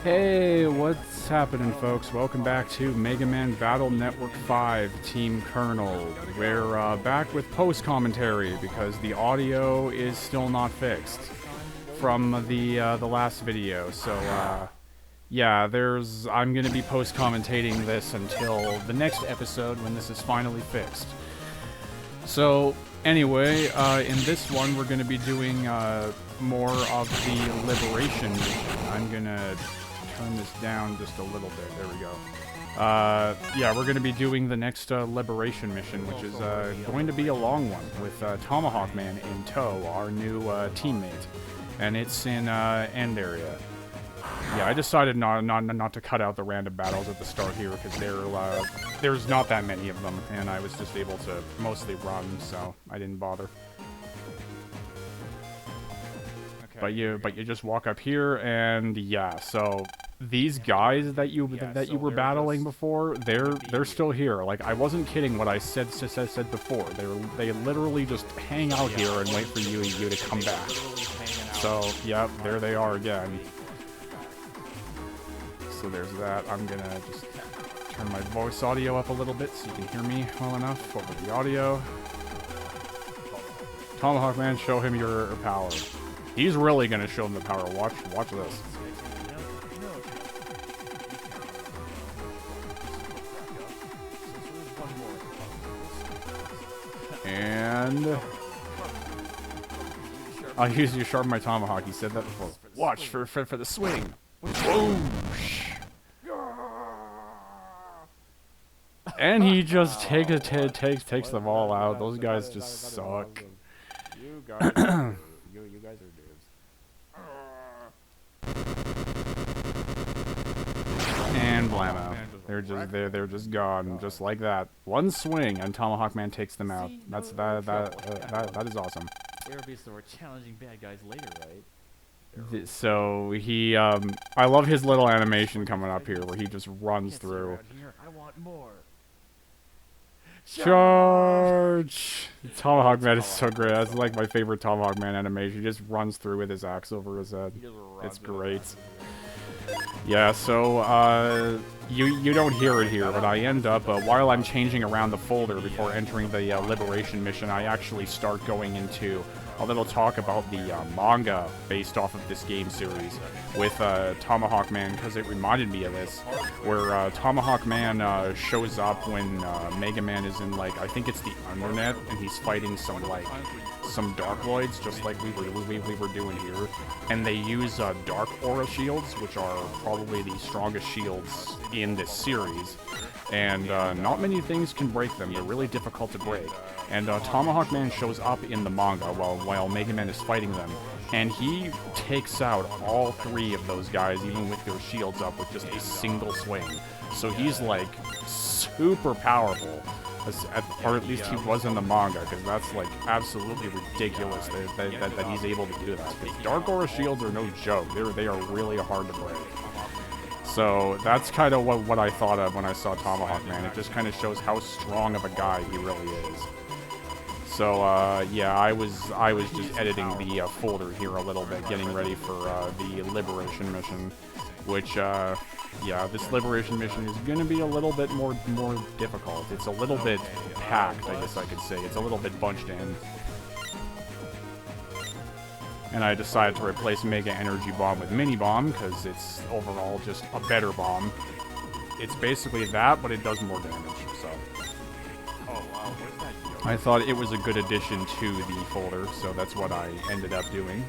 Hey, what's happening, folks? Welcome back to Megaman Battle Network 5 Team Colonel. We're back with post-commentary because the audio is still not fixed from the last video. So, yeah, I'm going to be post-commentating this until the next episode when this is finally fixed. So, anyway, in this one we're going to be doing more of the Liberation mission. I'm going to turn this down just a little bit. There we go. Yeah, we're going to be doing the next Liberation mission, which is going to be a long one with Tomahawkman in tow, our new teammate. And it's in End Area. Yeah, I decided not to cut out the random battles at the start here because there's not that many of them, and I was just able to mostly run, so I didn't bother. Okay. But you just walk up here, and yeah, so these guys that you were battling before, they're still here. Like, I wasn't kidding when I said before. They literally just hang out here and wait for you to come back. So yeah, there they are again. So there's that. I'm gonna just turn my voice audio up a little bit so you can hear me well enough over the audio. Tomahawkman, show him your power. He's really gonna show him the power. Watch this. And I'll use you to sharpen my tomahawk. He said that before. Watch for the swing. Whoosh. And he just takes them all out. Those guys just suck. You guys are dudes. And blammo. They're just gone, just like that. One swing and Tomahawkman takes them out. That is awesome. There will be some more challenging bad guys later, right? So he I love his little animation coming up here where he just runs through. I want more. Charge! Tomahawkman is so great. That's like my favorite Tomahawkman animation. He just runs through with his axe over his head. It's great. Yeah, so you don't hear it here, but I end up while I'm changing around the folder before entering the Liberation mission, I actually start going into a little talk about the manga based off of this game series with Tomahawkman, because it reminded me of this, where Tomahawkman shows up when Megaman is in, like, I think it's the Undernet, and he's fighting some Darkloids, just like we were doing here, and they use Dark Aura shields, which are probably the strongest shields in this series, and not many things can break them. They're really difficult to break. And Tomahawkman shows up in the manga while Megaman is fighting them, and he takes out all three of those guys, even with their shields up, with just a single swing. So he's, like, super powerful, or at least he was in the manga, because that's, like, absolutely ridiculous that he's able to do that. Because Dark Aura shields are no joke. They are really hard to break. So that's kind of what I thought of when I saw Tomahawkman. It just kind of shows how strong of a guy he really is. So, yeah, I was just editing the folder here a little bit, getting ready for the Liberation mission, which, yeah, this Liberation mission is going to be a little bit more difficult. It's a little bit packed, I guess I could say. It's a little bit bunched in. And I decided to replace Mega Energy Bomb with Mini Bomb, because it's overall just a better bomb. It's basically that, but it does more damage, so. I thought it was a good addition to the folder, so that's what I ended up doing.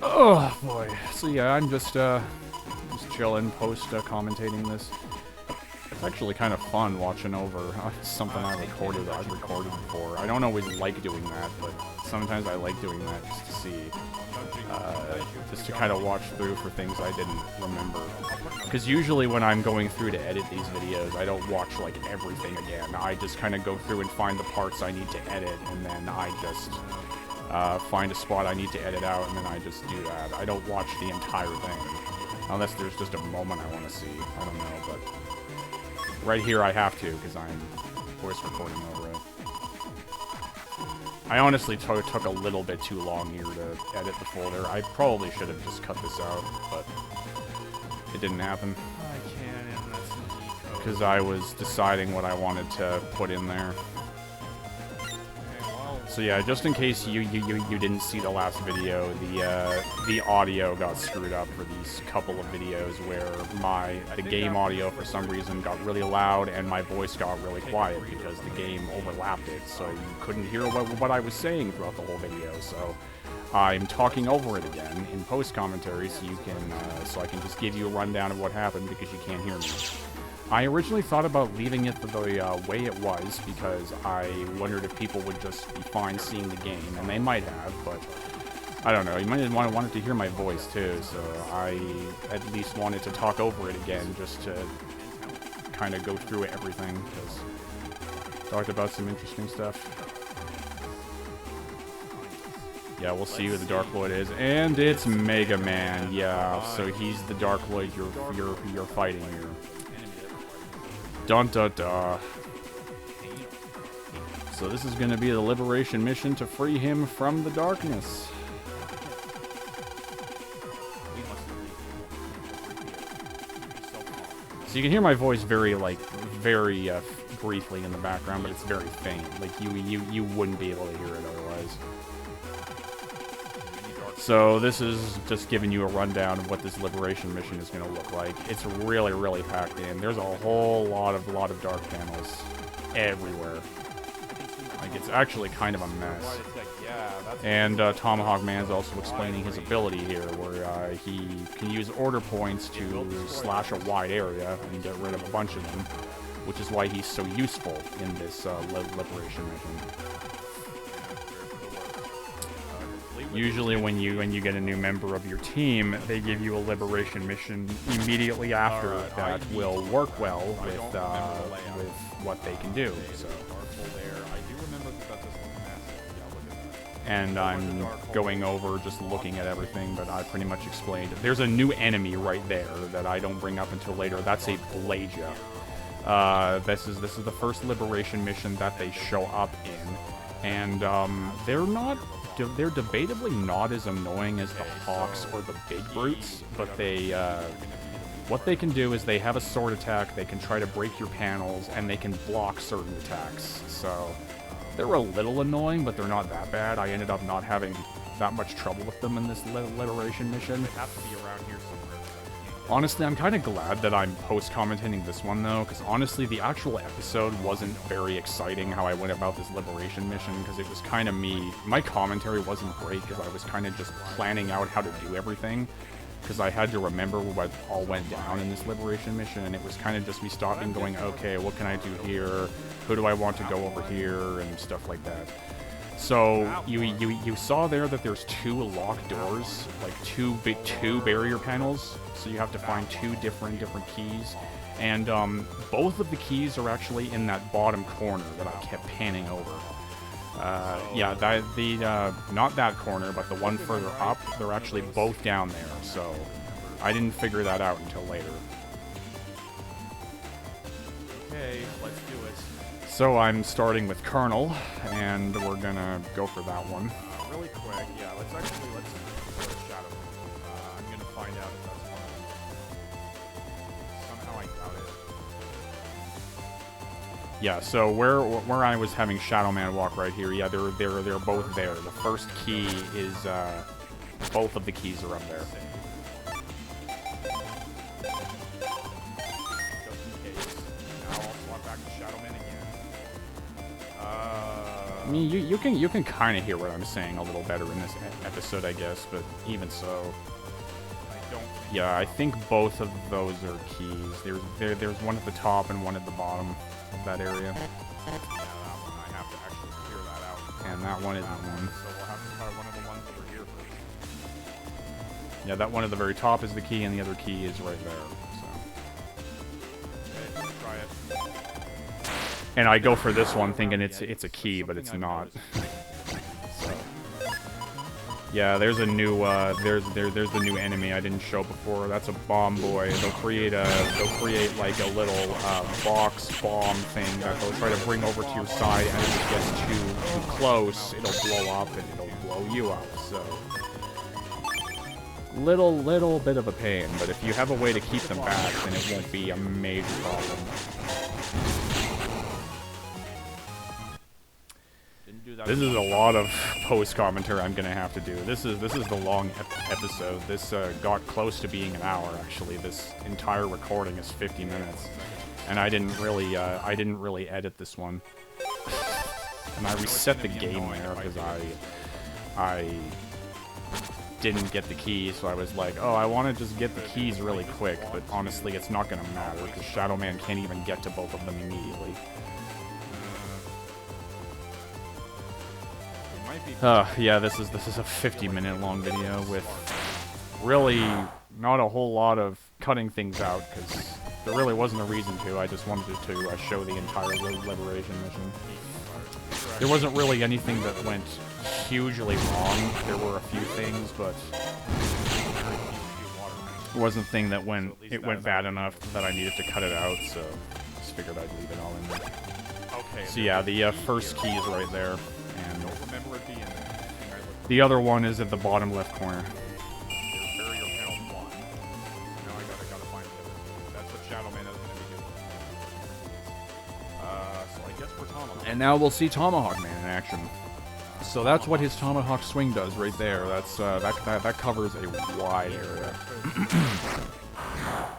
Oh boy. So yeah, I'm just chilling, commentating this. It's actually kind of fun watching over something I've recorded before. I don't always like doing that, but sometimes I like doing that just to see. Just to kind of watch through for things I didn't remember. Because usually when I'm going through to edit these videos, I don't watch, like, everything again. I just kind of go through and find the parts I need to edit, and then I just find a spot I need to edit out, and then I just do that. I don't watch the entire thing. Unless there's just a moment I want to see. I don't know, but right here I have to, because I'm voice recording over it. I honestly took a little bit too long here to edit the folder. I probably should have just cut this out, but it didn't happen. I can't, and that's the code. Because I was deciding what I wanted to put in there. So yeah, just in case you didn't see the last video, the audio got screwed up for these couple of videos where the game audio for some reason got really loud and my voice got really quiet because the game overlapped it, so you couldn't hear what I was saying throughout the whole video. So I'm talking over it again in post commentary, so you can so I can just give you a rundown of what happened because you can't hear me. I originally thought about leaving it the way it was because I wondered if people would just be fine seeing the game, and they might have, but I don't know. You might wanted to hear my voice too, so I at least wanted to talk over it again just to kind of go through everything because talked about some interesting stuff. Yeah, we'll see who the Dark Lord is, and it's Megaman. Yeah, so he's the Dark Lord you're fighting here. Dun dun dun. So this is going to be the liberation mission to free him from the darkness. So you can hear my voice very briefly in the background, but it's very faint. Like you wouldn't be able to hear it otherwise. So this is just giving you a rundown of what this liberation mission is going to look like. It's really packed in. There's a whole lot of dark panels everywhere. Like, it's actually kind of a mess. And Tomahawkman is also explaining his ability here, where he can use order points to slash a wide area and get rid of a bunch of them, which is why he's so useful in this liberation mission. Usually when you get a new member of your team, they give you a liberation mission immediately after that will work well with what they can do. So. And I'm going over just looking at everything, but I pretty much explained. There's a new enemy right there that I don't bring up until later. That's a Blaja. This is the first liberation mission that they show up in, and they're debatably not as annoying as the Hawks or the big brutes, but what they can do is they have a sword attack, they can try to break your panels, and they can block certain attacks. So they're a little annoying, but they're not that bad. I ended up not having that much trouble with them in this liberation mission. They have to be around here somewhere. Honestly, I'm kind of glad that I'm post-commentating this one, though, because honestly, the actual episode wasn't very exciting how I went about this liberation mission, because it was kind of me. My commentary wasn't great, because I was kind of just planning out how to do everything, because I had to remember what all went down in this liberation mission, and it was kind of just me stopping going, okay, what can I do here? Who do I want to go over here? And stuff like that. So you saw there that there's 2 locked doors, like two barrier panels. So you have to find 2 different keys, and both of the keys are actually in that bottom corner that I kept panning over. Yeah, not that corner, but the one further up. They're actually both down there. So I didn't figure that out until later. Okay, let's do it. So I'm starting with Colonel, and we're gonna go for that one. Really quick, yeah, let's go to Shadow. I'm gonna find out if that's one of them. Somehow I got it. Yeah, so where I was having Shadow Man walk right here, yeah, they're both there. The first key is both of the keys are up there. I mean, you can kind of hear what I'm saying a little better in this episode, I guess, but even so. Yeah, I think both of those are keys. There's one at the top and one at the bottom of that area. Yeah, that one, I have to actually clear that out. And that one isn't one. So we'll have to try one of the ones that are here first. Yeah, that one at the very top is the key, and the other key is right there. So. Okay, let's try it. And I go for this one thinking it's a key, but it's not. So. Yeah, there's a new there's the new enemy I didn't show before. That's a bomb boy. They'll create like a little box bomb thing that they'll try to bring over to your side, and if it gets too close, it'll blow up and it'll blow you up, so... Little bit of a pain, but if you have a way to keep them back, then it won't be a major problem. This is a lot of post-commentary I'm gonna have to do. This is the long episode. This got close to being an hour, actually. This entire recording is 50 minutes. And I didn't really edit this one. And I reset the game there because I didn't get the keys, so I was like, oh, I want to just get the keys really quick, but honestly, it's not going to matter, because Shadow Man can't even get to both of them immediately. Yeah, this is a 50-minute long video with really not a whole lot of cutting things out, because there really wasn't a reason to. I just wanted to show the entire Liberation mission. There wasn't really anything that went hugely wrong. There were a few things, but it wasn't a thing that went bad enough that I needed to cut it out, so just figured I'd leave it all in there. Okay. So yeah, the first key is right there, and the other one is at the bottom left corner. And now we'll see Tomahawkman in action. So that's what his Tomahawk swing does right there. That's that covers a wide area.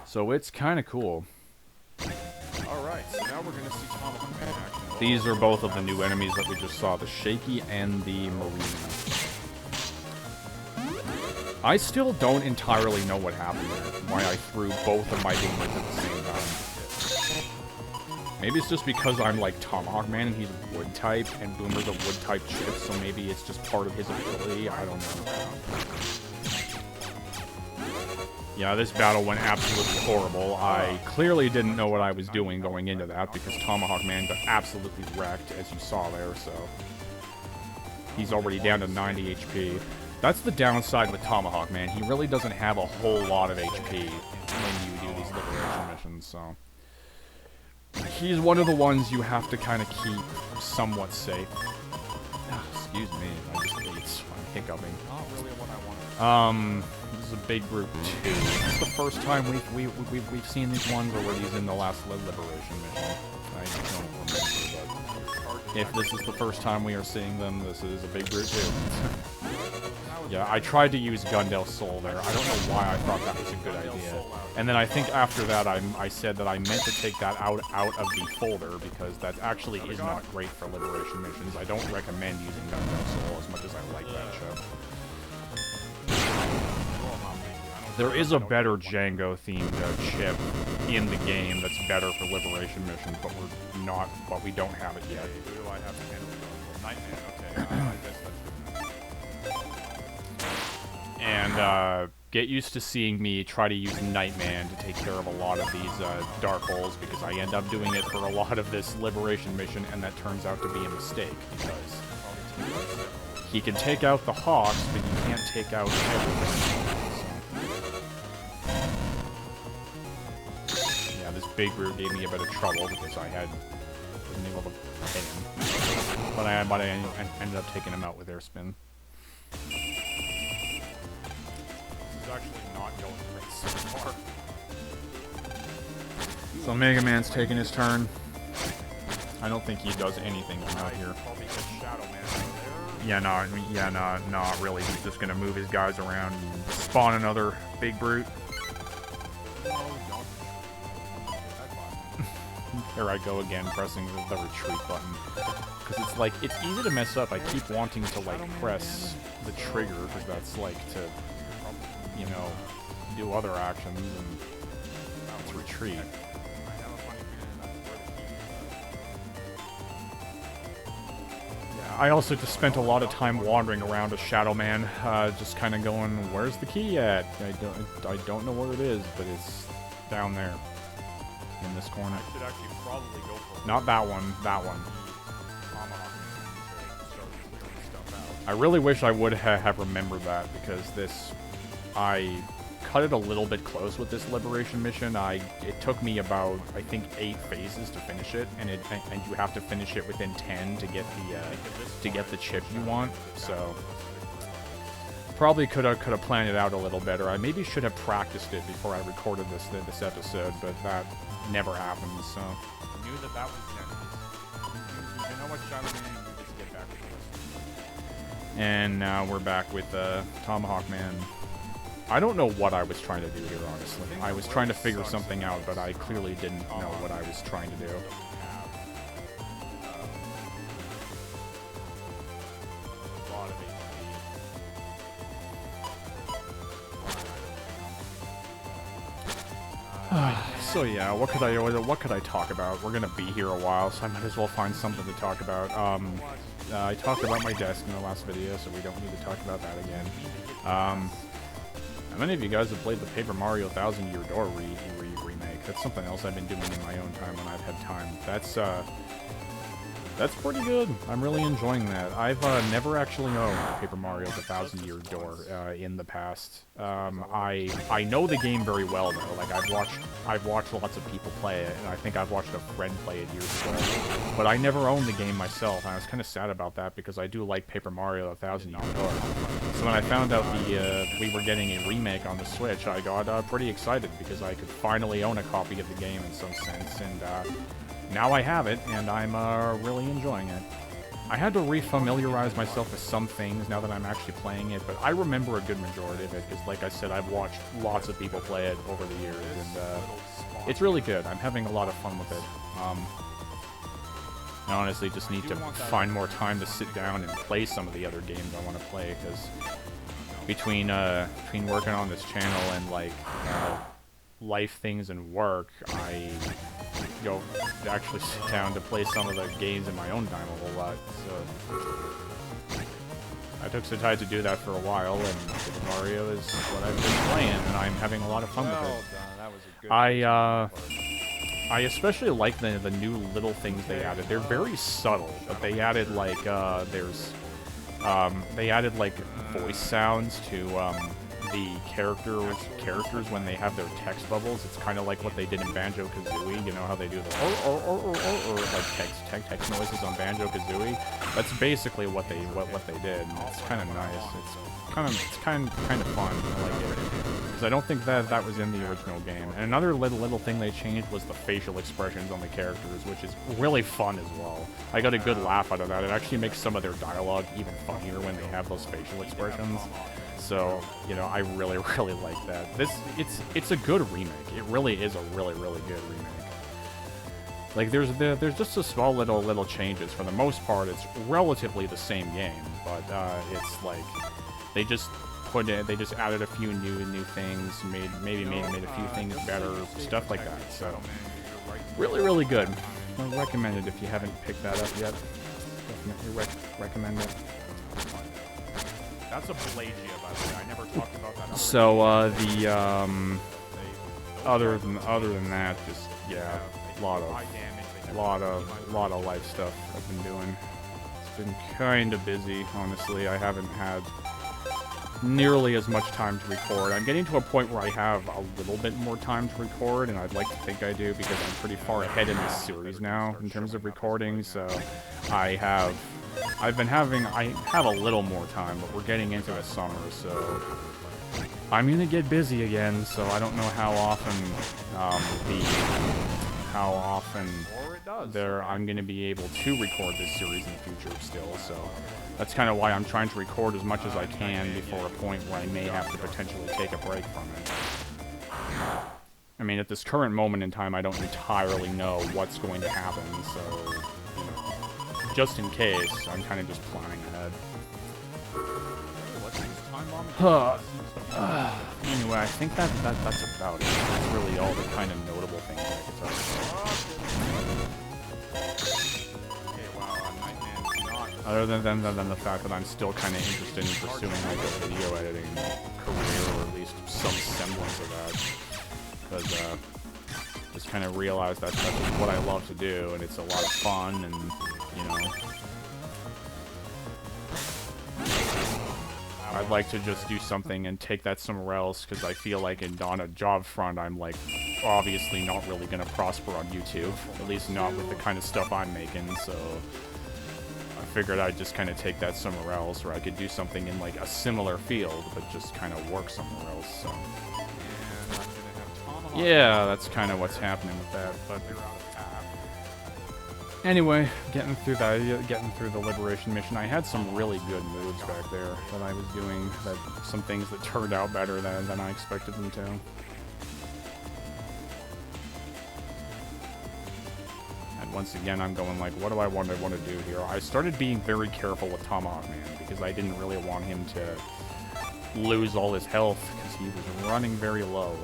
So it's kind of cool. All right, so now we're gonna see Tomahawkman in action. These are both of the new enemies that we just saw: the Shaky and the Marina. I still don't entirely know what happened there. Why I threw both of my boomers at the same time. Maybe it's just because I'm like Tomahawkman and he's wood type, and Boomer's a wood type chip, so maybe it's just part of his ability. I don't know. Yeah, this battle went absolutely horrible. I clearly didn't know what I was doing going into that, because Tomahawkman got absolutely wrecked, as you saw there, so... He's already down to 90 HP. That's the downside with Tomahawkman. He really doesn't have a whole lot of HP when you do these Liberation missions, so... He's one of the ones you have to kind of keep somewhat safe. Excuse me, I just ate. I'm hiccuping. Not really what I wanted. This is a big group too. It's the first time we've seen these ones, or were these in the last Liberation mission? I don't remember, but if this is the first time we are seeing them, this is a big group too. Yeah, I tried to use Gundel Soul there. I don't know why I thought that was a good idea. And then I think after that, I said that I meant to take that out of the folder, because that actually is not great for Liberation missions. I don't recommend using Gundel Soul as much as I like that show. There is a better Django-themed chip in the game that's better for Liberation missions, but we don't have it yet. Who do I have to handle? Nightman, okay. I guess that's good. And get used to seeing me try to use Nightman to take care of a lot of these dark holes, because I end up doing it for a lot of this Liberation mission, and that turns out to be a mistake, because he can take out the Hawks, but he can't take out everything. So. Yeah, this big root gave me a bit of trouble, because I wasn't able to hit him. But I ended up taking him out with air spin. Actually not going great so far. So Megaman's taking his turn. I don't think he does anything out here. Yeah, no, not really. He's just gonna move his guys around and spawn another big brute. Here I go again, pressing the retreat button. Because it's like, it's easy to mess up. I keep wanting to like press the trigger, because that's like to, you know, do other actions, and to retreat. Yeah, I also just spent a lot of time wandering around as Shadow Man, just kind of going, where's the key at? I don't know where it is, but it's down there, in this corner. I should actually probably go for not that one, that one. I really wish I would have remembered that, because this, I cut it a little bit close with this liberation mission. It took me about, I think, 8 phases to finish it, and you have to finish it within 10 to get the chip you want. So probably could have planned it out a little better. I maybe should have practiced it before I recorded this episode, but that never happened. So I knew that was Genesis. You know what, John? Let's get back to this. And now we're back with Tomahawkman. I don't know what I was trying to do here, honestly. I was trying to figure something out, but I clearly didn't know what I was trying to do. So yeah, what could I talk about? We're gonna be here a while, so I might as well find something to talk about. I talked about my desk in the last video, so we don't need to talk about that again. How many of you guys have played the Paper Mario 1,000 Year Door remake? That's something else I've been doing in my own time when I've had time. That's pretty good. I'm really enjoying that. I've never actually owned Paper Mario: The 1,000 Year Door in the past. I know the game very well though. Like I've watched lots of people play it, and I think I've watched a friend play it years ago. But I never owned the game myself, and I was kind of sad about that because I do like Paper Mario: The 1,000 Year Door. So when I found out we were getting a remake on the Switch, I got pretty excited because I could finally own a copy of the game in some sense, and now I have it, and I'm really enjoying it. I had to re-familiarize myself with some things now that I'm actually playing it, but I remember a good majority of it, because like I said, I've watched lots of people play it over the years, and it's really good. I'm having a lot of fun with it. I honestly just need to find more time to sit down and play some of the other games I want to play, because between working on this channel and, like, life things and work, I actually sit down to play some of the games in my own time a whole lot, so I took some time to do that for a while, and Super Mario is what I've been playing, and I'm having a lot of fun with it. I especially like the new little things they added. They're very subtle, but they added like they added like voice sounds to the characters when they have their text bubbles. It's kind of like what they did in Banjo-Kazooie. You know how they do the or like text noises on Banjo-Kazooie. That's basically what they did. And it's kind of nice. It's kind of fun. I like it because I don't think that was in the original game. And another little thing they changed was the facial expressions on the characters, which is really fun as well. I got a good laugh out of that. It actually makes some of their dialogue even funnier when they have those facial expressions. So, you know, I really like that. It's a good remake. It really is a really good remake. Like there's just a small little changes. For the most part, it's relatively the same game, but it's like they just added a few new things, maybe made a few things better, stuff like that. So really good. I recommend it if you haven't picked that up yet. Definitely recommend it. That's a plagia, by the way. I never talked about that. So other than that, just yeah, lot of life stuff I've been doing. It's been kind of busy, honestly. I haven't had nearly as much time to record. I'm getting to a point where I have a little bit more time to record, and I'd like to think I do because I'm pretty far ahead in this series now in terms of recording. So I have a little more time, but we're getting into the summer, so I'm gonna get busy again. So I don't know how often I'm gonna be able to record this series in the future still. So that's kind of why I'm trying to record as much as I can before a point where I may have to potentially take a break from it. I mean, at this current moment in time, I don't entirely know what's going to happen, so just in case, I'm kind of just planning ahead. Anyway, I think that's about it. That's really all the kind of notable things I could talk about. Other than the fact that I'm still kind of interested in pursuing like a video editing career, or at least some semblance of that, because just kind of realized that's what I love to do, and it's a lot of fun, and you know, I I'd like to just do something and take that somewhere else, because I feel like on a job front, I'm, like, obviously not really gonna prosper on YouTube. At least not with the kind of stuff I'm making, so... I figured I'd just kind of take that somewhere else, where I could do something in, like, a similar field, but just kind of work somewhere else, so... Yeah, that's kind of what's happening with that, but... Anyway, getting through the Liberation mission, I had some really good moves back there that I was doing, some things that turned out better than I expected them to. And once again, I'm going like, what do I want to do here? I started being very careful with Tomahawkman, because I didn't really want him to lose all his health, because he was running very low.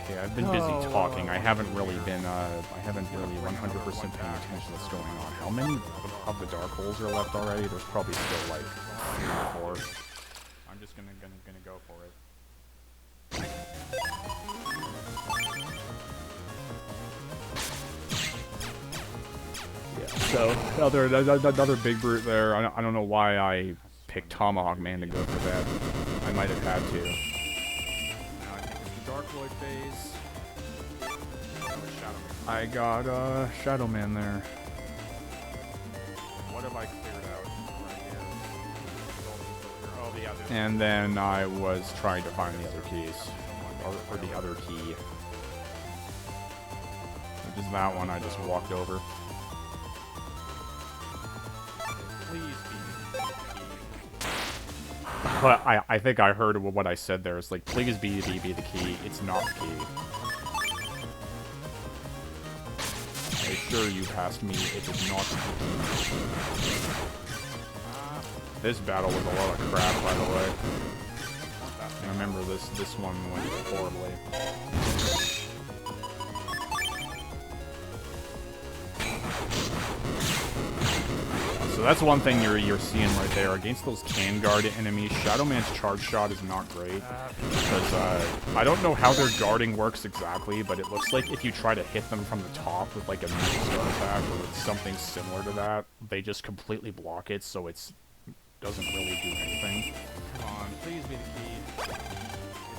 Okay, I've been busy talking. I haven't really been, 100% paying attention to what's going on. How many of the dark holes are left already? There's probably still, like, 3 or 4. I'm just gonna go for it. Yeah, so, another big brute there. I don't know why I picked Tomahawkman to go for that. I might have had to. Dark Void phase. I got Shadow Man there. What have I cleared out right here? Oh, the other. And then I was trying to find the other keys, or the other key, which is that one I just walked over. Please be the key. I think I heard what I said there. It's like, please be the key. It's not the key. Make sure you passed me. It is not the key. This battle was a lot of crap, by the way. I remember this one went horribly. So that's one thing you're seeing right there. Against those can guard enemies, Shadow Man's charge shot is not great. Because I don't know how their guarding works exactly, but it looks like if you try to hit them from the top with like a Star attack or with something similar to that, they just completely block it, so it doesn't really do anything. Come on, please be the key.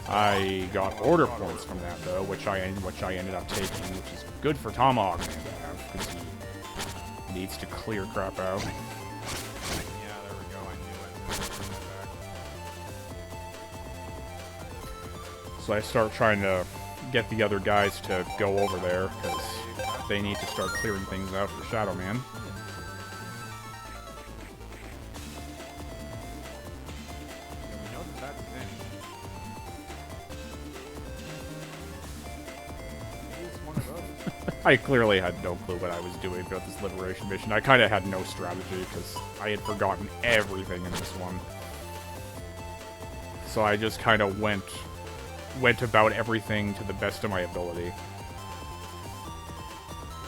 I got order points from that though, which I ended up taking, which is good for Tomahawkman to have, because he needs to clear crap out. Yeah, there we go, I knew it. So I start trying to get the other guys to go over there, because they need to start clearing things out for Shadow Man. I clearly had no clue what I was doing about this Liberation mission. I kind of had no strategy, because I had forgotten everything in this one. So I just kind of went about everything to the best of my ability.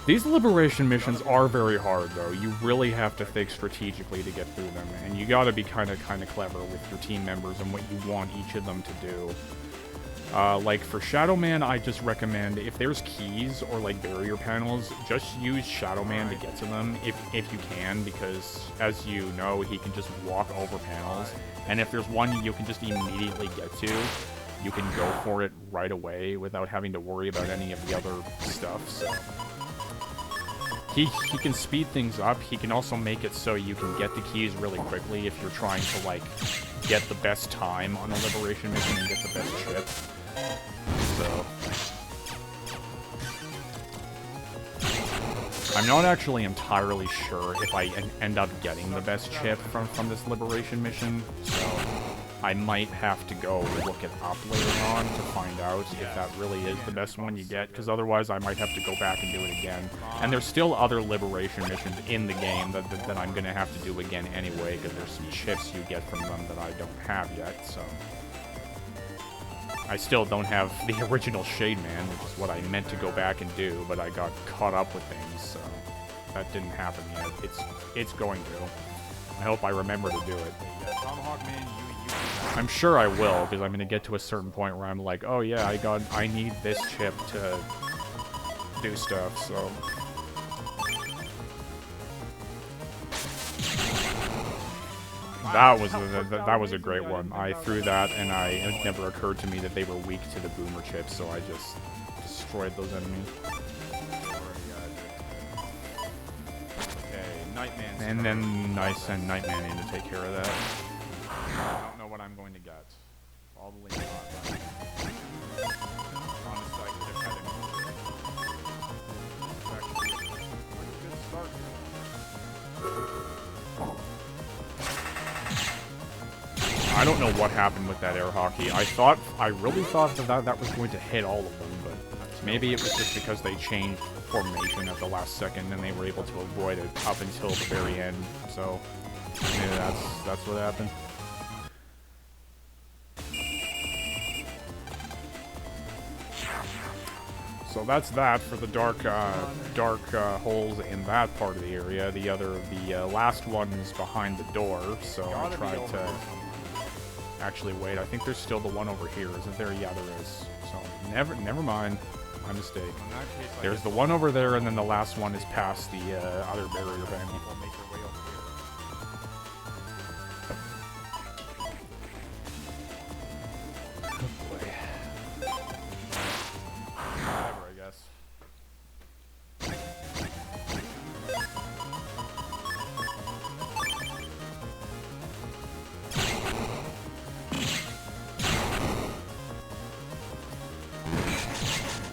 These Liberation missions are very hard, though. You really have to think strategically to get through them, and you gotta be kind of clever with your team members and what you want each of them to do. Like, for Shadow Man, I just recommend, if there's keys or, like, barrier panels, just use Shadow Man to get to them, if you can, because, as you know, he can just walk over panels, and if there's one you can just immediately get to, you can go for it right away without having to worry about any of the other stuff, so... He can speed things up. He can also make it so you can get the keys really quickly if you're trying to, like, get the best time on a Liberation mission and get the best chip. So... I'm not actually entirely sure if I end up getting the best chip from this Liberation mission, so I might have to go look it up later on to find out if that really is the best one you get, because otherwise I might have to go back and do it again. And there's still other Liberation missions in the game that I'm going to have to do again anyway, because there's some chips you get from them that I don't have yet, so... I still don't have the original Shade Man, which is what I meant to go back and do, but I got caught up with things, so that didn't happen yet. It's going to. I hope I remember to do it. I'm sure I will, because I'm going to get to a certain point where I'm like, oh yeah, I need this chip to do stuff, so... That was a great one. I threw that, and it never occurred to me that they were weak to the boomer chips, so I just destroyed those enemies. Okay, Nightman. And then I send Nightman in to take care of that. I don't know what I'm going to get. Probably not. Honestly, I could have had it. It's actually a good start. I don't know what happened with that air hockey. I really thought that was going to hit all of them, but maybe it was just because they changed formation at the last second and they were able to avoid it up until the very end. So maybe that's what happened. So that's that for the dark holes in that part of the area. The last one is behind the door, so I tried to actually wait. I think there's still the one over here, isn't there? Yeah, there is. So never mind. My mistake. There's the one over there, and then the last one is past the other barrier band.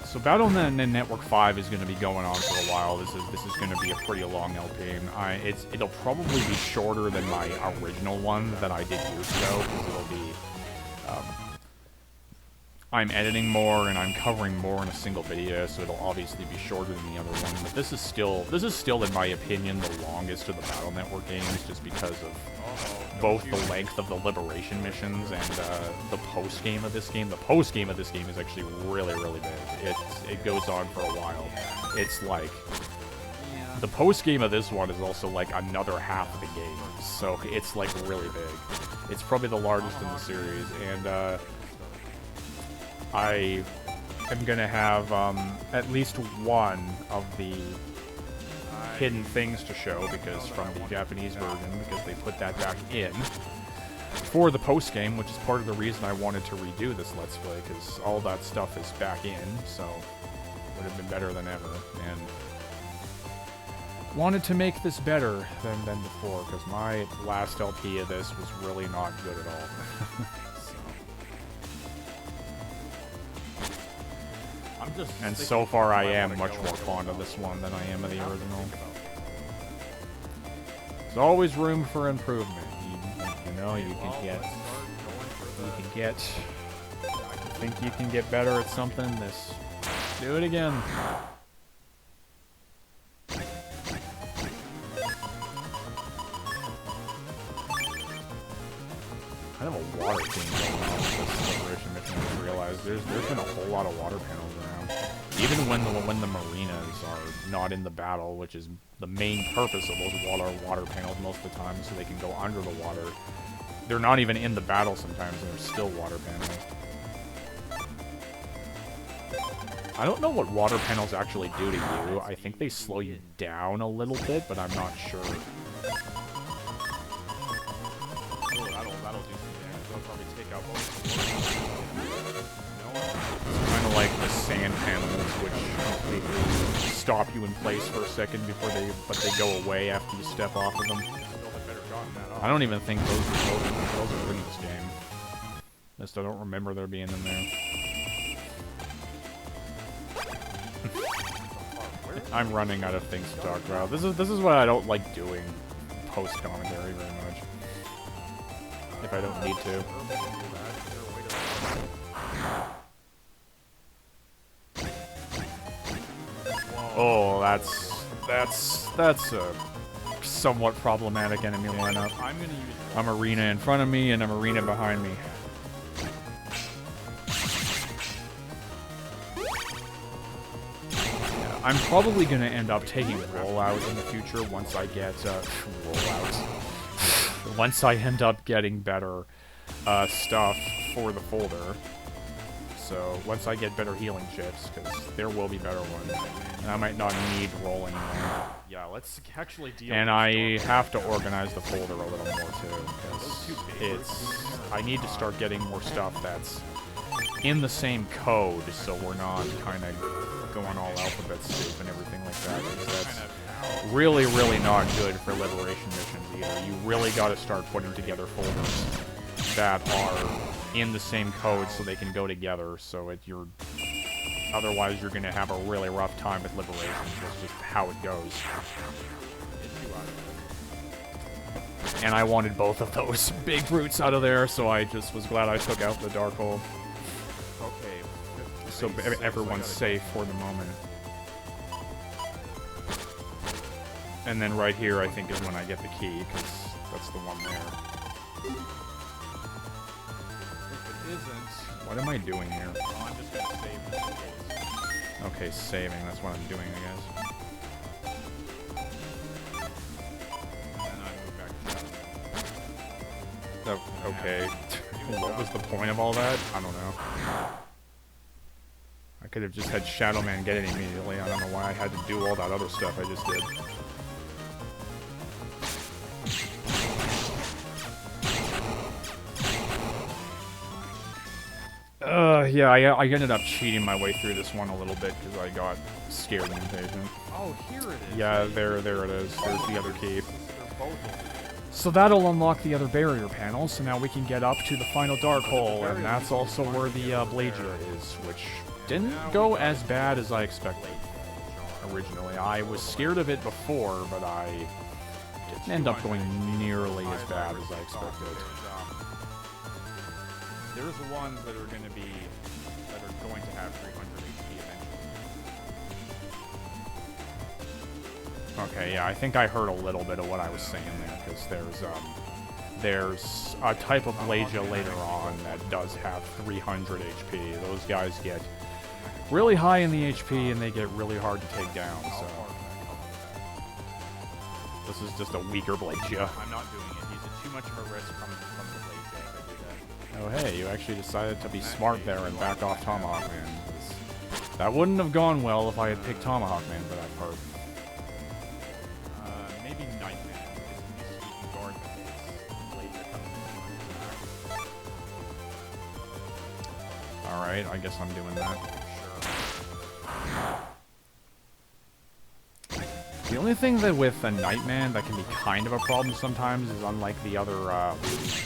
So BattleNet Network 5 is going to be going on for a while. This is going to be a pretty long LP. It'll probably be shorter than my original one that I did years ago, because it'll be I'm editing more and I'm covering more in a single video, so it'll obviously be shorter than the other one. But this is still in my opinion the longest of the Battle Network games, just because of both the length of the Liberation missions and the post game of this game. The post game of this game is actually really, really big. It goes on for a while. It's like the post game of this one is also like another half of the game, so it's like really big. It's probably the largest in the series, and I am gonna have at least one of the hidden things to show, because from the Japanese version, because they put that back in for the post game, which is part of the reason I wanted to redo this Let's Play, because all that stuff is back in, so would have been better than ever, and wanted to make this better than before, because my last LP of this was really not good at all. And so far I am much more fond of this one than I am of the original. There's always room for improvement. You know, you can think you can get better at something, do it again. Kind of a water theme going on with this Liberation mission. I just realized there's been a whole lot of water panels around. Even when the marinas are not in the battle, which is the main purpose of those water panels most of the time, so they can go under the water. They're not even in the battle sometimes, and they're still water panels. I don't know what water panels actually do to you. I think they slow you down a little bit, but I'm not sure. It's kind of like the sand panels, which completely stop you in place for a second but they go away after you step off of them. I don't even think those are in this game. At least I don't remember there being in there. I'm running out of things to talk about. This is what I don't like doing post commentary very much. If I don't need to. Oh, that's a somewhat problematic enemy lineup. A marina in front of me and a marina behind me. Yeah, I'm probably gonna end up taking rollout in the future once I get once I end up getting better stuff for the folder. So once I get better healing chips, because there will be better ones, and I might not need roll anymore. Yeah, let's actually deal And with I have to organize the folder a little more too, because I need to start getting more stuff that's in the same code, so we're not kind of going all alphabet soup and everything like that. 'Cause that's really, really not good for liberation missions either. You really got to start putting together folders that are in the same code so they can go together. So otherwise you're going to have a really rough time with liberations. That's just how it goes. And I wanted both of those big brutes out of there, so I just was glad I took out the dark hole. Okay. So everyone's safe for the moment. And then right here, I think, is when I get the key, because that's the one there. If it isn't... What am I doing here? Well, I'm just going to save this in case. Okay, saving. That's what I'm doing, I guess. And then I move back to Shadow. Oh, okay. What was the point of all that? I don't know. I could have just had Shadow Man get it immediately. I don't know why I had to do all that other stuff I just did. Yeah, I ended up cheating my way through this one a little bit because I got scared and impatient. Oh, here it is. Yeah, there it is. There's the other key. They're both over. So that'll unlock the other barrier panel, so now we can get up to the final dark hole, and that's also where the Blazer is, which didn't go as bad as I expected originally. I was scared of it before, but I didn't end up going nearly as bad as I expected. There's the ones that are going to have 300 HP eventually. Okay, yeah, I think I heard a little bit of what I was saying there, because there's a type of Blazer later on that does have 300 HP. Those guys get really high in the HP, and they get really hard to take down, so... This is just a weaker Blazer. I'm not doing it. He's too much of a risk from the Blazer if I do that. Oh hey, you actually decided to be smart there and back off Tomahawkman. That wouldn't have gone well if I had picked Tomahawkman for that part. Maybe Nightman, because he can guard with his Blazer coming from. Alright, I guess I'm doing that. The only thing that with a Nightman that can be kind of a problem sometimes is, unlike the other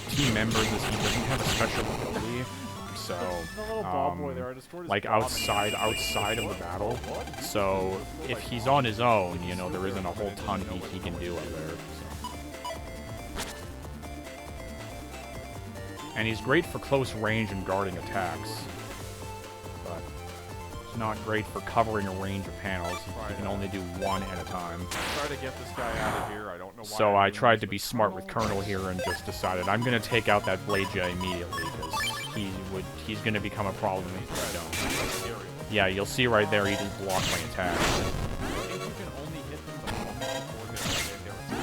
team members, is he doesn't have a special ability. So, like outside of the battle. So if he's on his own, you know, there isn't a whole ton he can do up there. So. And he's great for close range and guarding attacks. But it's not great for covering a range of panels. He can only do one at a time. Try to get this guy out of here. I don't know why. So I tried to be smart with Colonel here and just decided I'm going to take out that Blazer immediately, because he's going to become a problem if I don't. Yeah, you'll see right there he just blocked my attack.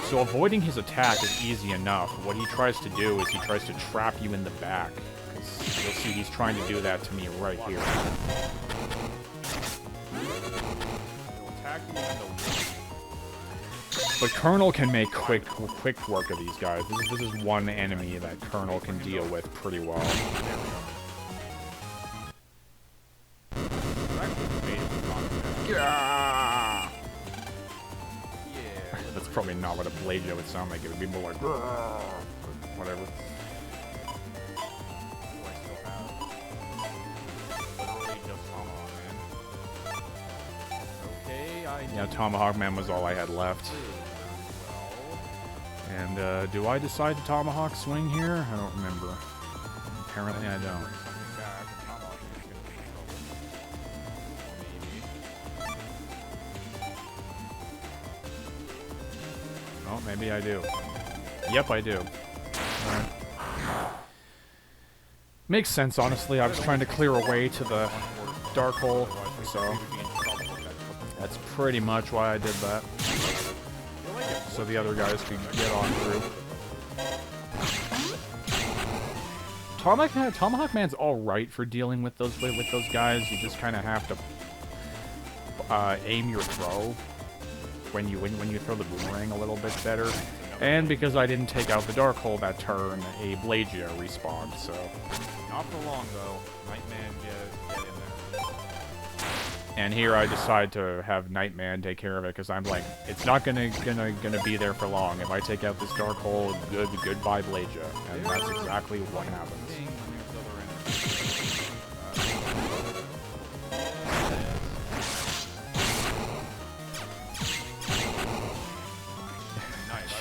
So avoiding his attack is easy enough. What he tries to do is he tries to trap you in the back. Because you'll see he's trying to do that to me right here. But Colonel can make quick work of these guys. This is one enemy that Colonel can deal with pretty well. Yeah! That's probably not what a Blazer would sound like. It would be more like... Whatever. Yeah, Tomahawkman was all I had left. And, do I decide to Tomahawk swing here? I don't remember. Apparently I don't. Oh, maybe I do. Yep, I do. Alright. Makes sense, honestly. I was trying to clear a way to the dark hole, so... That's pretty much why I did that. So the other guys could get on through. Tomahawkman's all right for dealing with those guys. You just kind of have to aim your throw when you throw the boomerang a little bit better. And because I didn't take out the Dark Hole that turn, a Blagia respawned, so... Not for long, though. Nightman, get in there. And here I decide to have Nightman take care of it, because I'm like, it's not gonna be there for long. If I take out this Dark Hole, goodbye Blagia. And that's exactly what happens.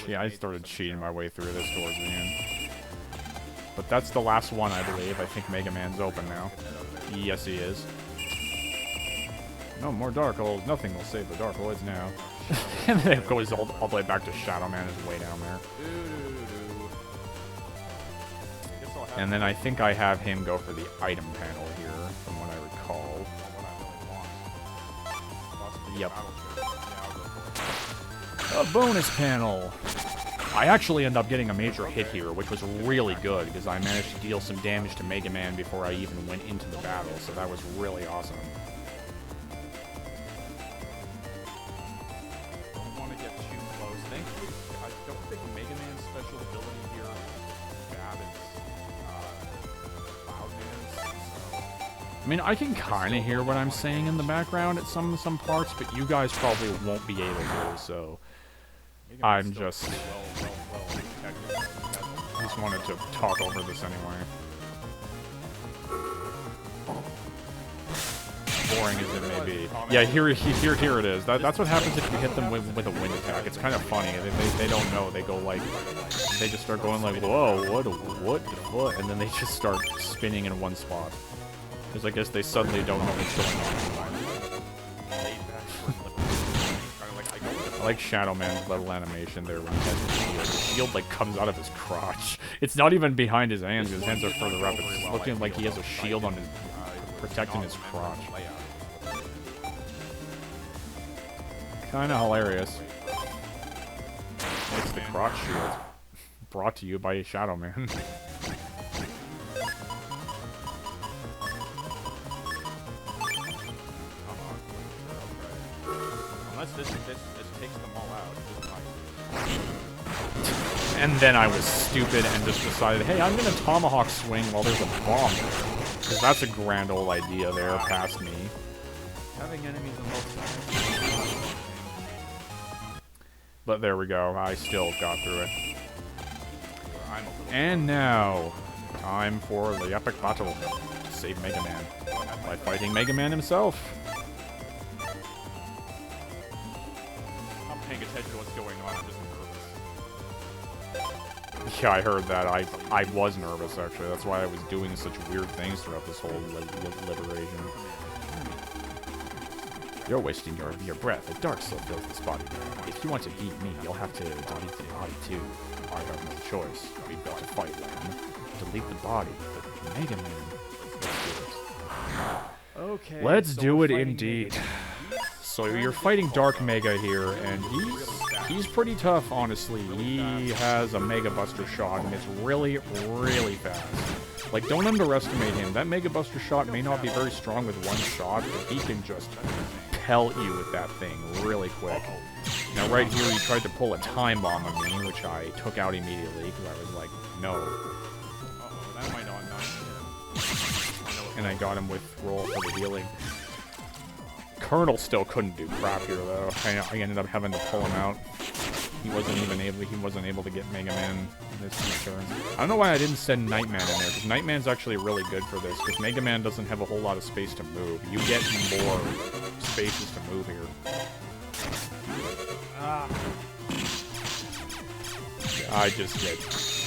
Yeah, I started cheating my way through this towards the end. But that's the last one, I believe. I think Mega Man's open now. Yes, he is. No more Dark Holes. Nothing will save the Dark Holes now. And then it goes all the way back to Shadow Man is way down there. And then I think I have him go for the item panel here, from what I recall. Yep. A bonus panel! I actually end up getting a major hit here, which was really good, because I managed to deal some damage to Mega Man before I even went into the battle, so that was really awesome. Don't want to get too close. Thankfully, I don't think Mega Man's special ability here bad as Cloudman's. I mean, I can kind of hear what I'm saying in the background at some parts, but you guys probably won't be able to, so... I'm just... I just wanted to talk over this anyway. Boring as it may be. Yeah, here it is. That's what happens if you hit them with a wind attack. It's kind of funny. They don't know. They go like... They just start going like, whoa, what? And then they just start spinning in one spot. Because I guess they suddenly don't know what's going on. I like Shadow Man's little animation there when he has his shield. The shield, like, comes out of his crotch. It's not even behind his hands. His hands are further up. It's looking like he has a shield on his... protecting his crotch. Kinda hilarious. It's the crotch shield. Brought to you by Shadow Man. Unless this takes them all out. And then I was stupid and just decided, hey, I'm gonna Tomahawk swing while there's a bomb there. Because that's a grand old idea there, past me. Having enemies on both sides. But there we go, I still got through it. And now, time for the epic battle to save Mega Man. By fighting Mega Man himself. I'm paying attention to what's going on, I'm just nervous. Yeah, I heard that. I was nervous, actually. That's why I was doing such weird things throughout this whole liberation. You're wasting your breath. The dark still fills this body. If you want to beat me, you'll have to delete the body, too. I have no choice. We've got to fight, Lamb. Delete the body, but Mega Man... Let's do it. Okay. Let's do it indeed. So you're fighting Dark Mega here, and he's pretty tough, honestly. He has a Mega Buster shot, and it's really, really fast. Like, don't underestimate him. That Mega Buster shot may not be very strong with one shot, but he can just pelt you with that thing really quick. Now, right here, he tried to pull a time bomb on me, which I took out immediately, because I was like, no. That might not And I got him with roll for the healing. Colonel still couldn't do crap here, though. I ended up having to pull him out. He wasn't able to get Mega Man this turn. I don't know why I didn't send Nightman in there, because Nightman's actually really good for this, because Mega Man doesn't have a whole lot of space to move. You get more spaces to move here.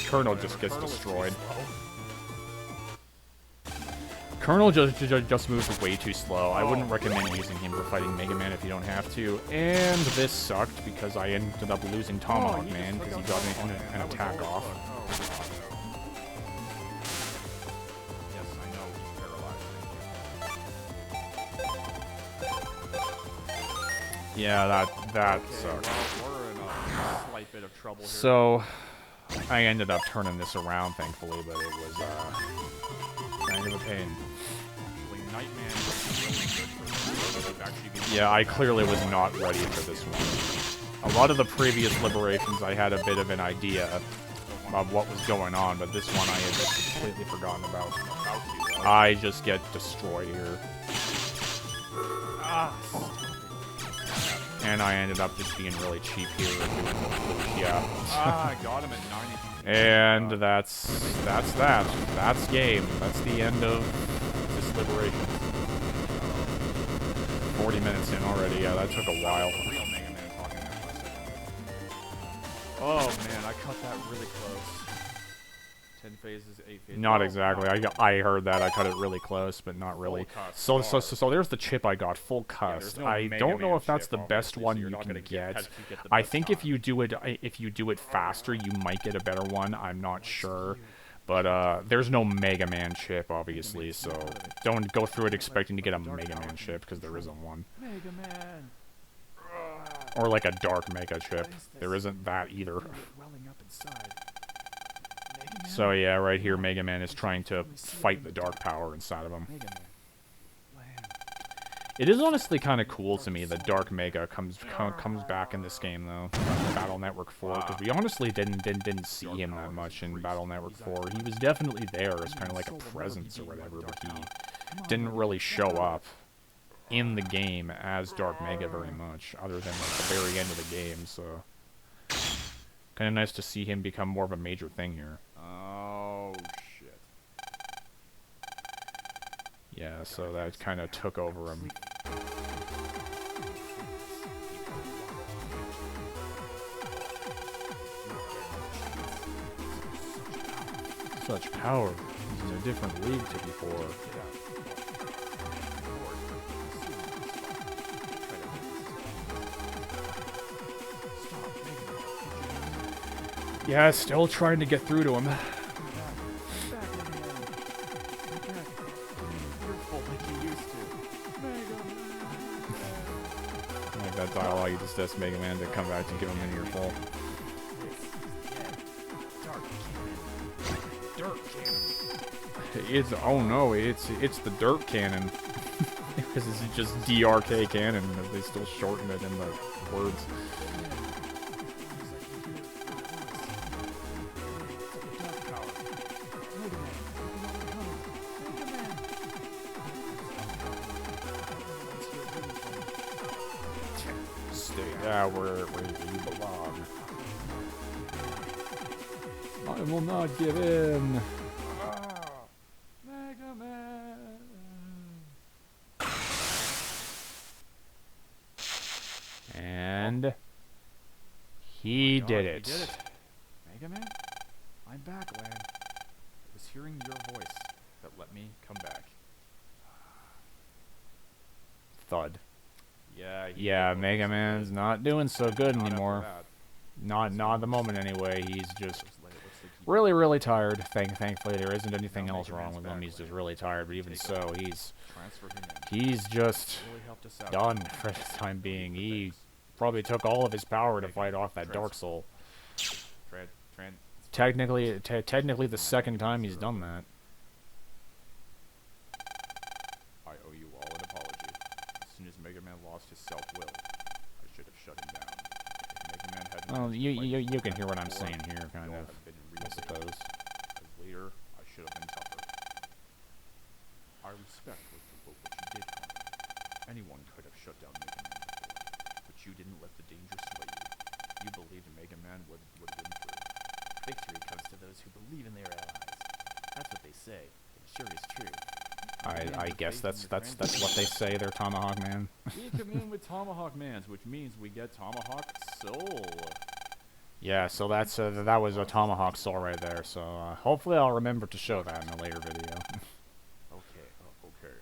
Colonel just gets destroyed. Colonel just moves way too slow. I wouldn't recommend using him for fighting Mega Man if you don't have to. And this sucked because I ended up losing Tomahawkman because he got an attack off. Yes, I know he's paralyzed. Yeah, that sucked. We're in a slight bit of trouble here. So, I ended up turning this around, thankfully, but it was, kind of a pain. Actually, Nightman is really good for this. Actually, Yeah, I clearly was not ready for this one. A lot of the previous Liberations, I had a bit of an idea of what was going on, but this one I had just completely forgotten about. I just get destroyed here. And I ended up just being really cheap here and doing the push, yeah. I got him at 90. And that's that. That's game. That's the end of this Liberation. 40 minutes in already, yeah, that took a while. Real Mega Man talking there for a second. Oh man, I cut that really close. 10 phases, 8 phases. Not exactly. I heard that. I cut it really close, but not really. So there's the chip I got, full cust. no I Mega don't know Man if that's the chip, best obviously, one so you're you not can gonna get. the I best think if you do it faster, you might get a better one. I'm not sure. But there's no Mega Man chip, obviously, so don't go through it expecting to get a Mega Man chip, because there isn't one. Mega Man. Or like a Dark Mega chip. There isn't that either. Welling up inside. So yeah, right here, Mega Man is trying to fight the dark power inside of him. It is honestly kind of cool to me that Dark Mega comes back in this game though, Battle Network 4, because we honestly didn't see him that much in Battle Network 4. He was definitely there as kind of like a presence or whatever, but he didn't really show up in the game as Dark Mega very much, other than like the very end of the game. So kind of nice to see him become more of a major thing here. Oh shit. Yeah, so that kind of took over him. Such power. He's in a different league to before. Yeah, still trying to get through to him. Like that dialogue, you just asked Mega Man to come back to give him an earful. It's oh no, it's the dirt cannon. Because this is just DRK cannon, but they still shorten it in the words. Yeah, where you belong. I will not give in. Mega Man. And he did it. He did it. Mega Man, I'm back, Lan. It was hearing your voice that let me come back. Thud. Yeah, Mega Man's not doing so good anymore. Not at the moment anyway. He's just really tired. Thankfully, there isn't anything else wrong with him. He's just really tired. But even so, he's just done for the time being. He probably took all of his power to fight off that Dark Soul. Technically, the second time he's done that. I owe you all an apology. As soon as Mega Man lost his self-will, I should have shut him down. If Mega Man had Well, you can hear what I'm saying here, kind of, I suppose. As leader, I should have been tougher. I respect what you did, Connor. Anyone could have shut down Mega Man before, but you didn't let the danger sway you. You believed Mega Man would win through. Victory comes to those who believe in their allies. That's what they say. It sure is true. I guess that's what they say. They're Tomahawkman. We come in with Tomahawkmans, which means we get Tomahawk Soul. Yeah, so that was a Tomahawk Soul right there. So hopefully I'll remember to show that in a later video. Okay,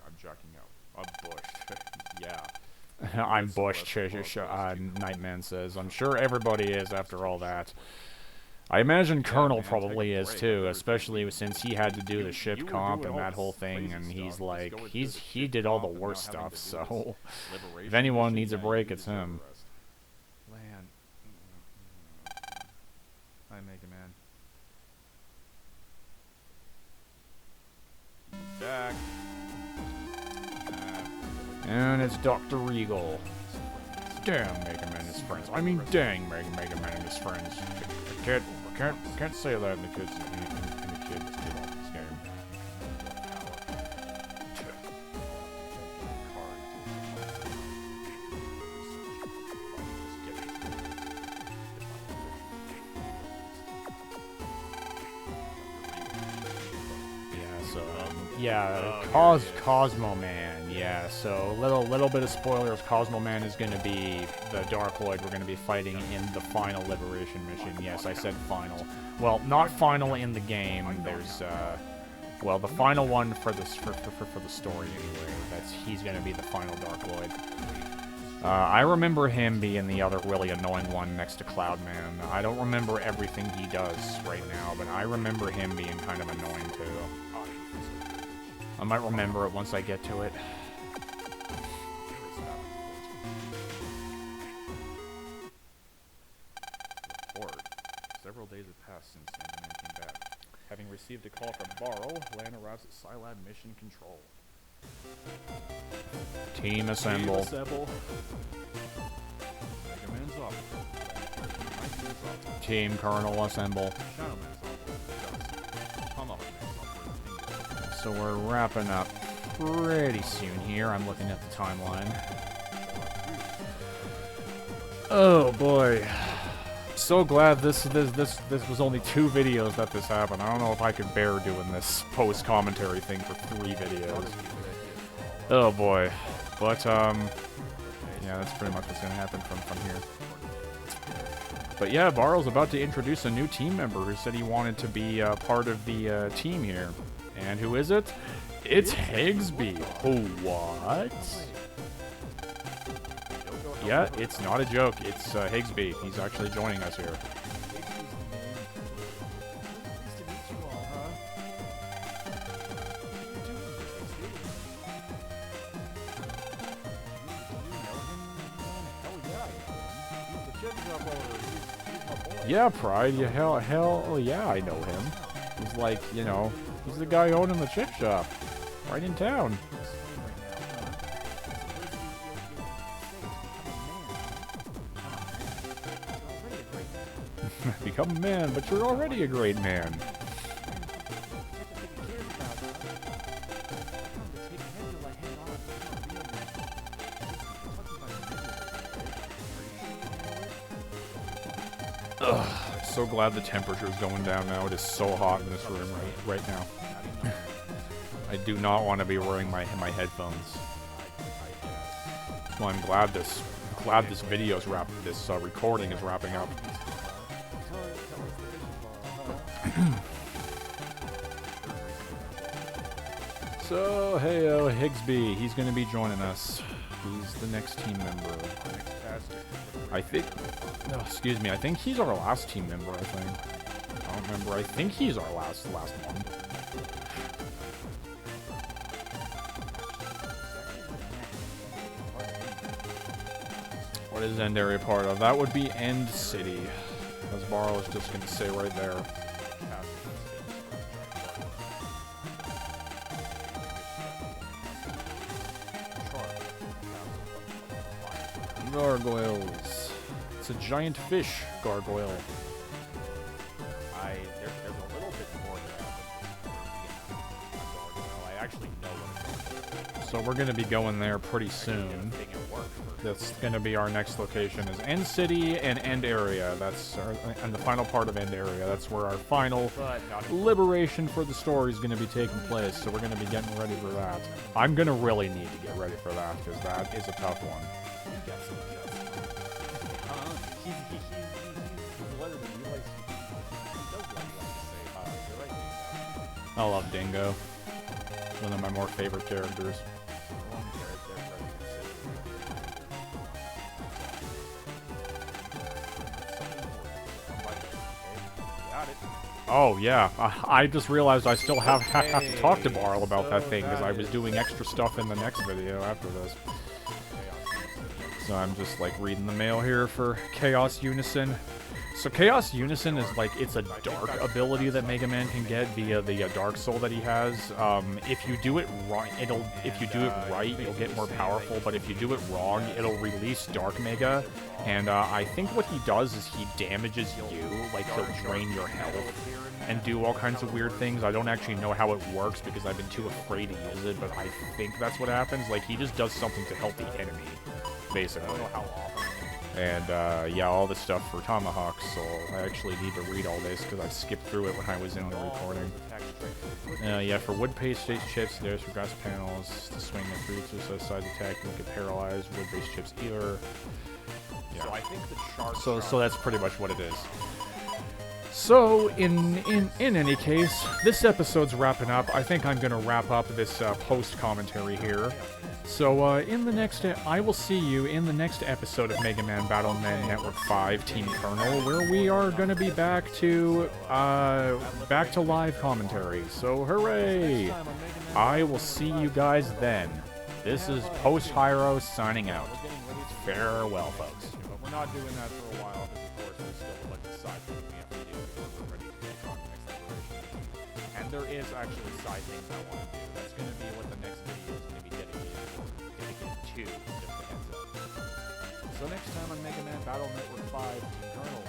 I'm jacking out. I'm bushed. Yeah. I'm bushed. Nightman says. I'm sure everybody is after all that. I imagine Colonel probably is too, especially since he had to do the ship comp and that whole thing, and he's like, he did all the worst stuff, so if anyone needs a break, it's him. Lan. Hi, Mega Man. it's Dr. Regal. Damn Megaman and his friends. I mean, dang Megaman and his friends. Can't say that in the kids game. Yeah, Cosmo Man. Yeah, so little bit of spoilers. Cosmo Man is going to be the Darkloid we're going to be fighting in the final Liberation mission. Yes, I said final. Well, not final in the game. There's well, the final one for the story anyway. He's going to be the final Darkloid. I remember him being the other really annoying one next to Cloudman. I don't remember everything he does right now, but I remember him being kind of annoying too. I might remember it once I get to it. Report. Several days have passed since Megaman came back. Having received a call from Barl, Lan arrives at Scilab Mission Control. Team assemble. Megaman's off. Team Colonel assemble. Shadowman's off. Tomahawkman's off. So we're wrapping up pretty soon here. I'm looking at the timeline. Oh boy. So glad this was only 2 videos that this happened. I don't know if I could bear doing this post-commentary thing for 3 videos. Oh boy. But yeah, that's pretty much what's gonna happen from here. But yeah, Barl's about to introduce a new team member who said he wanted to be part of the team here. And who is it? It's Higsby. Oh, what? Yeah, it's not a joke. It's Higsby. He's actually joining us here. Yeah, Pride. Yeah, hell, yeah, I know him. He's like, you know, he's the guy owning the chip shop, right in town. Become a man, but you're already a great man. Ugh, so glad the temperature's going down now. It is so hot in this room right now. I do not want to be wearing my headphones. Well, I'm glad this video's this recording is wrapping up. So, hey, Higsby, he's going to be joining us. He's the next team member. I think, oh, excuse me, I think he's our last team member, I think. I don't remember, I think he's our last one. What is End Area part of? That would be End City. As Barl is just going to say right there. Gargoyles. It's a giant fish gargoyle. There's a little bit more to that. I actually know what it's. So we're going to be going there pretty soon. That's going to be our next location is End City and End Area. That's and the final part of End Area. That's where our final liberation for the story is going to be taking place. So we're going to be getting ready for that. I'm going to really need to get ready for that because that is a tough one. I love Dingo. One of my more favorite characters. Oh yeah, I just realized I still have to talk to Barl about that thing because I was doing extra stuff in the next video after this. So I'm just like reading the mail here for Chaos Unison. So Chaos Unison is like, it's a dark ability that Mega Man can get via the Dark Soul that he has. If you do it right, if you do it right, you'll get more powerful, but if you do it wrong, it'll release Dark Mega, and I think what he does is he damages you, like he'll drain your health and do all kinds of weird things. I don't actually know how it works because I've been too afraid to use it, but I think that's what happens. Like, he just does something to help the enemy, basically. I don't know how often. And, yeah, all this stuff for Tomahawk, so I actually need to read all this because I skipped through it when I was in the recording. Yeah, for wood-based stage chips, there's for grass panels, to swing the fruits or size attack, you don't get paralyzed, wood-based chips either. Yeah. So I think the shark. So that's pretty much what it is. So, in any case, this episode's wrapping up. I think I'm gonna wrap up this post-commentary here. So, I will see you in the next episode of Mega Man Battle Man Network 5 Team Colonel, where we are gonna be back to live commentary. So, hooray! I will see you guys then. This is Post Hyro signing out. Farewell, folks. But we're not doing that for a while because, of course, there's still like the side thing we have to do before we're ready to take on the next iteration. And there is actually side things I want to do. That's going to be what the next video is going to be dedicated to, just a heads up. So next time on Mega Man Battle Network 5 Team Colonel,